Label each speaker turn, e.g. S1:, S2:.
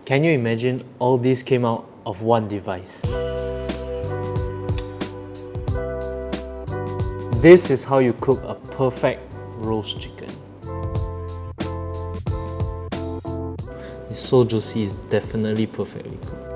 S1: Can you imagine all this came out of one device? This is how you cook a perfect roast chicken. It's so juicy, it's definitely perfectly cooked.